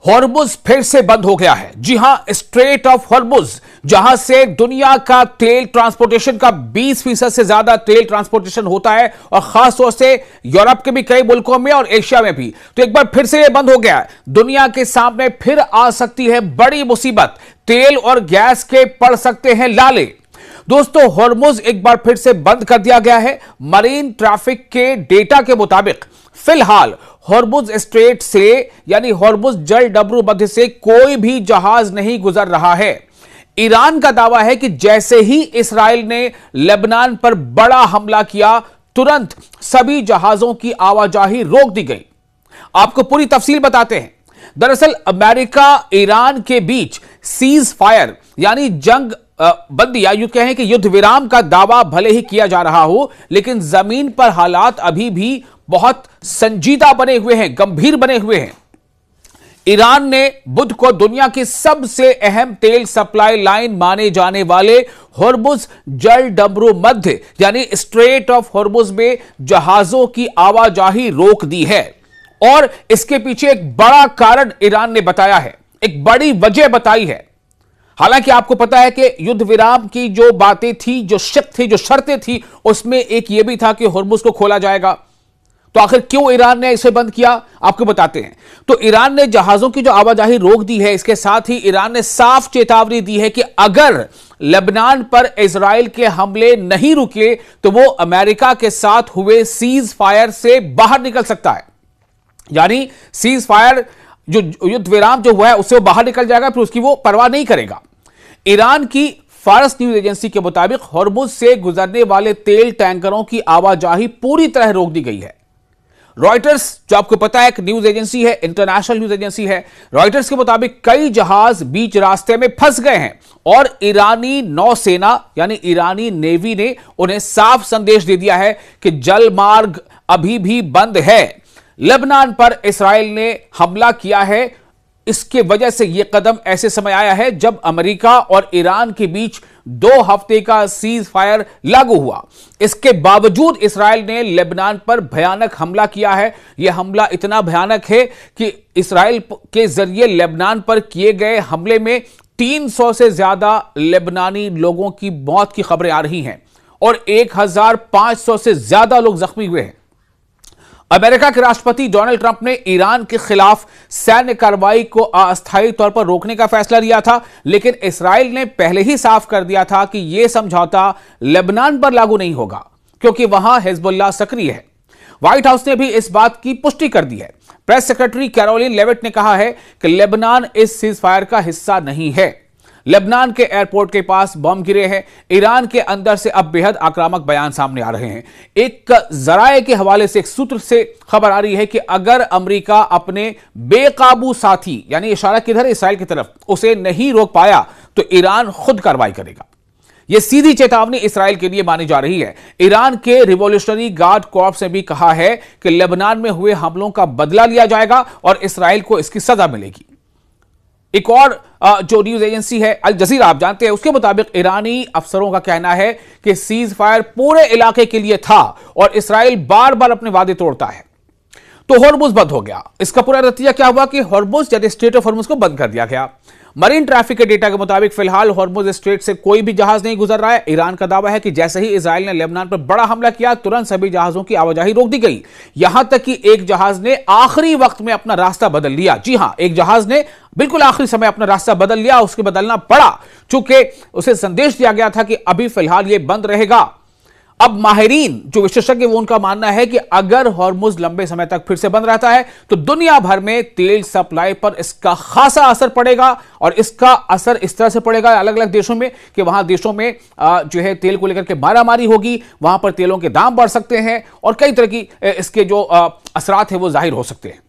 Hormuz फिर से बंद हो गया है। जी हां, स्ट्रेट ऑफ हॉर्मुज, जहां से दुनिया का तेल ट्रांसपोर्टेशन का 20% से ज्यादा तेल ट्रांसपोर्टेशन होता है, और खासतौर से यूरोप के भी कई मुल्कों में और एशिया में भी। तो एक बार फिर से यह बंद हो गया है। दुनिया के सामने फिर आ सकती है बड़ी मुसीबत। तेल और गैस के पड़ सकते हैं लाले। दोस्तों, हॉर्मुज एक बार फिर से बंद कर दिया गया है। मरीन ट्रैफिक के डेटा के मुताबिक फिलहाल हॉर्मुज स्ट्रेट से, यानी हॉर्मुज जल डबरू मध्य से कोई भी जहाज नहीं गुजर रहा है। ईरान का दावा है कि जैसे ही इस्राएल ने लेबनान पर बड़ा हमला किया, तुरंत सभी जहाजों की आवाजाही रोक दी गई। आपको पूरी तफसील बताते हैं। दरअसल अमेरिका ईरान के बीच सीज फायर यानी जंग बंदी, या यूं कहें कि युद्ध विराम का दावा भले ही किया जा रहा हो, लेकिन जमीन पर हालात अभी भी बहुत संजीदा बने हुए हैं, गंभीर बने हुए हैं। ईरान ने बुध को दुनिया की सबसे अहम तेल सप्लाई लाइन माने जाने वाले हॉर्मुज जल डबरू मध्य यानी स्ट्रेट ऑफ हॉर्मुज में जहाजों की आवाजाही रोक दी है। और इसके पीछे एक बड़ा कारण ईरान ने बताया है, एक बड़ी वजह बताई है। हालांकि आपको पता है कि युद्ध विराम की जो बातें थी, जो शर्त थी, जो शर्तें थी, उसमें एक यह भी था कि हॉर्मुज को खोला जाएगा। तो आखिर क्यों ईरान ने इसे बंद किया, आपको बताते हैं। तो ईरान ने जहाजों की जो आवाजाही रोक दी है, इसके साथ ही ईरान ने साफ चेतावनी दी है कि अगर लेबनान पर इजराइल के हमले नहीं रुके तो वो अमेरिका के साथ हुए सीज फायर से बाहर निकल सकता है। यानी सीज फायर, जो युद्ध विराम जो हुआ है, उससे वो बाहर निकल जाएगा, फिर उसकी वो परवाह नहीं करेगा। ईरान की फारस न्यूज एजेंसी के मुताबिक हॉर्मुज से गुजरने वाले तेल टैंकरों की आवाजाही पूरी तरह रोक दी गई है। रॉयटर्स, जो आपको पता है एक न्यूज एजेंसी है, इंटरनेशनल न्यूज एजेंसी है, रॉयटर्स के मुताबिक कई जहाज बीच रास्ते में फंस गए हैं और ईरानी नौसेना यानी ईरानी नेवी ने उन्हें साफ संदेश दे दिया है कि जल मार्ग अभी भी बंद है। लेबनान पर इस्राएल ने हमला किया है। इसके वजह से यह कदम ऐसे समय आया है जब अमेरिका और ईरान के बीच 2 हफ्ते का सीज फायर लागू हुआ। इसके बावजूद इस्राएल ने लेबनान पर भयानक हमला किया है। यह हमला इतना भयानक है कि इस्राएल के जरिए लेबनान पर किए गए हमले में 300 से ज्यादा लेबनानी लोगों की मौत की खबरें आ रही हैं और 1500 से ज्यादा लोग जख्मी हुए हैं। अमेरिका के राष्ट्रपति डोनाल्ड ट्रंप ने ईरान के खिलाफ सैन्य कार्रवाई को अस्थायी तौर पर रोकने का फैसला लिया था, लेकिन इस्राएल ने पहले ही साफ कर दिया था कि यह समझौता लेबनान पर लागू नहीं होगा क्योंकि वहां हिजबुल्लाह सक्रिय है। व्हाइट हाउस ने भी इस बात की पुष्टि कर दी है। प्रेस सेक्रेटरी कैरोलिन लेविट ने कहा है कि लेबनान इस सीज फायर का हिस्सा नहीं है। लेबनान के एयरपोर्ट के पास बम गिरे हैं। ईरान के अंदर से अब बेहद आक्रामक बयान सामने आ रहे हैं। एक जराये के हवाले से, एक सूत्र से खबर आ रही है कि अगर अमेरिका अपने बेकाबू साथी, यानी इशारा किधर, इस्राएल की तरफ, उसे नहीं रोक पाया तो ईरान खुद कार्रवाई करेगा। यह सीधी चेतावनी इस्राएल के लिए मानी जा रही है। ईरान के रिवॉल्यूशनरी गार्ड कॉर्प्स ने भी कहा है कि लेबनान में हुए हमलों का बदला लिया जाएगा और इस्राएल को इसकी सजा मिलेगी। एक और जो न्यूज एजेंसी है अल जजीरा, आप जानते हैं, उसके मुताबिक ईरानी अफसरों का कहना है कि सीज फायर पूरे इलाके के लिए था और इस्राएल बार बार अपने वादे तोड़ता है। तो हॉर्मुज बंद हो गया। इसका पूरा नतीजा क्या हुआ कि हॉर्मुज यानी स्ट्रेट ऑफ हॉर्मुज को बंद कर दिया गया। मरीन ट्रैफिक के डेटा के मुताबिक फिलहाल हॉर्मुज स्ट्रेट से कोई भी जहाज नहीं गुजर रहा है। ईरान का दावा है कि जैसे ही इजराइल ने लेबनान पर बड़ा हमला किया, तुरंत सभी जहाजों की आवाजाही रोक दी गई। यहां तक कि एक जहाज ने आखिरी वक्त में अपना रास्ता बदल लिया। जी हां, एक जहाज ने बिल्कुल आखिरी समय अपना रास्ता बदल लिया। उसके बदलना पड़ा चूंकि उसे संदेश दिया गया था कि अभी फिलहाल यह बंद रहेगा। अब माहिरीन, जो विशेषज्ञ, वो उनका मानना है कि अगर हॉर्मुज लंबे समय तक फिर से बंद रहता है तो दुनिया भर में तेल सप्लाई पर इसका खासा असर पड़ेगा। और इसका असर इस तरह से पड़ेगा अलग अलग देशों में कि वहां देशों में जो है तेल को लेकर के मारामारी होगी, वहां पर तेलों के दाम बढ़ सकते हैं और कई तरह की इसके जो असरात है वो जाहिर हो सकते हैं।